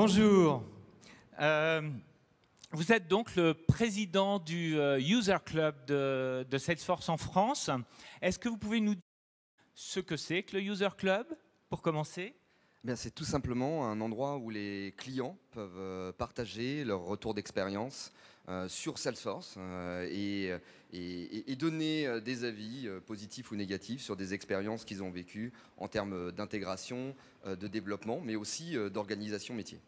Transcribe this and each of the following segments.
Bonjour. Vous êtes donc le président du User Club de Salesforce en France. Est-ce que vous pouvez nous dire ce que c'est que le User Club, pour commencer? C'est tout simplement un endroit où les clients peuvent partager leur retour d'expérience sur Salesforce et donner des avis positifs ou négatifs sur des expériences qu'ils ont vécues en termes d'intégration, de développement, mais aussi d'organisation métier.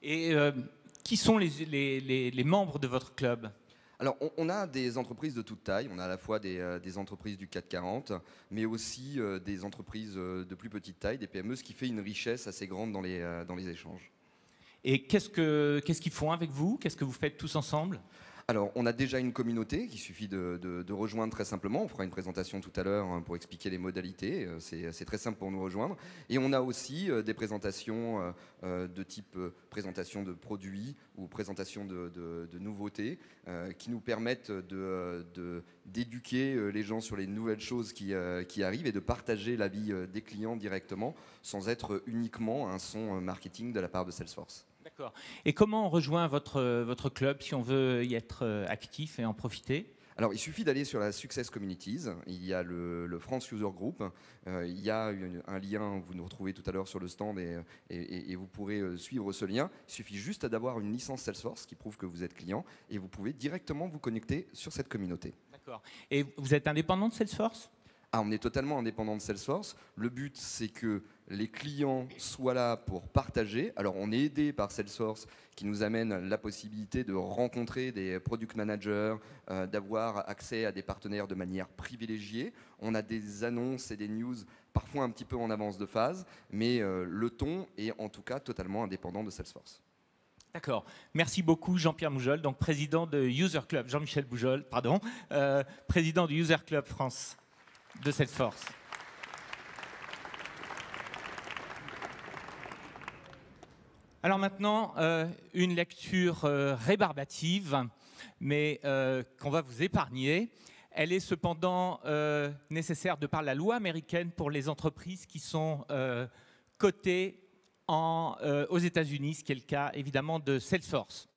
Et qui sont les membres de votre club? Alors, on a des entreprises de toute taille. On a à la fois des entreprises du CAC 40, mais aussi des entreprises de plus petite taille, des PME, ce qui fait une richesse assez grande dans les échanges. Et qu'est-ce qu'ils font avec vous? Qu'est-ce que vous faites tous ensemble? Alors, on a déjà une communauté qu'il suffit de rejoindre très simplement. On fera une présentation tout à l'heure pour expliquer les modalités. C'est très simple pour nous rejoindre. Et on a aussi des présentations de type présentation de produits ou présentation de nouveautés qui nous permettent d'éduquer les gens sur les nouvelles choses qui arrivent et de partager l'avis des clients directement sans être uniquement un son marketing de la part de Salesforce. D'accord. Et comment on rejoint votre club si on veut y être actif et en profiter? Alors, il suffit d'aller sur la Success Communities. Il y a le France User Group. Il y a un lien, vous nous retrouvez tout à l'heure sur le stand et vous pourrez suivre ce lien. Il suffit juste d'avoir une licence Salesforce qui prouve que vous êtes client et vous pouvez directement vous connecter sur cette communauté. D'accord. Et vous êtes indépendant de Salesforce? On est totalement indépendant de Salesforce. Le but, c'est que les clients soient là pour partager. Alors, on est aidé par Salesforce qui nous amène la possibilité de rencontrer des product managers, d'avoir accès à des partenaires de manière privilégiée. On a des annonces et des news parfois un petit peu en avance de phase, mais le ton est en tout cas totalement indépendant de Salesforce. D'accord. Merci beaucoup Jean-Pierre Moujol, donc président de User Club, Jean-Michel Moujol, pardon, président du User Club France de Salesforce. Alors maintenant, une lecture rébarbative, mais qu'on va vous épargner. Elle est cependant nécessaire de par la loi américaine pour les entreprises qui sont cotées aux États-Unis, ce qui est le cas évidemment de Salesforce.